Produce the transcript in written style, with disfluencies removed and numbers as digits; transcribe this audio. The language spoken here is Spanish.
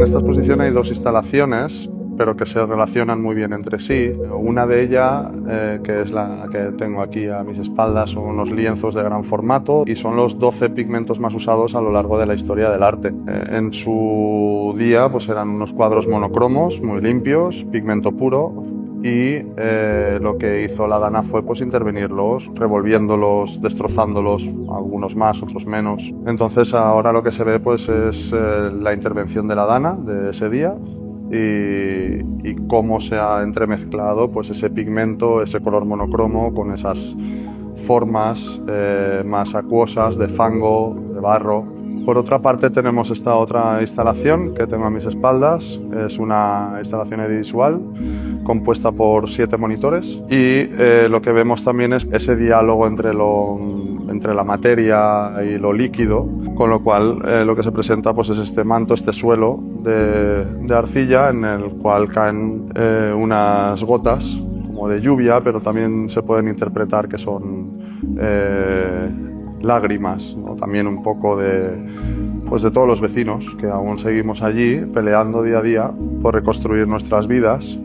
En esta exposición hay dos instalaciones, pero que se relacionan muy bien entre sí. Una de ellas, que es la que tengo aquí a mis espaldas, son unos lienzos de gran formato y son los 12 pigmentos más usados a lo largo de la historia del arte. En su día pues eran unos cuadros monocromos, muy limpios, pigmento puro, y lo que hizo la Dana fue pues intervenirlos, revolviéndolos, destrozándolos, algunos más, otros menos. Entonces ahora lo que se ve pues es la intervención de la Dana de ese día y cómo se ha entremezclado pues ese pigmento, ese color monocromo con esas formas más acuosas de fango, de barro. Por otra parte tenemos esta otra instalación que tengo a mis espaldas. Es una instalación audiovisual compuesta por 7 monitores y lo que vemos también es ese diálogo entre la materia y lo líquido, con lo cual lo que se presenta pues es este manto, este suelo de arcilla en el cual caen unas gotas como de lluvia, pero también se pueden interpretar que son lágrimas, ¿no? También un poco de todos los vecinos que aún seguimos allí peleando día a día por reconstruir nuestras vidas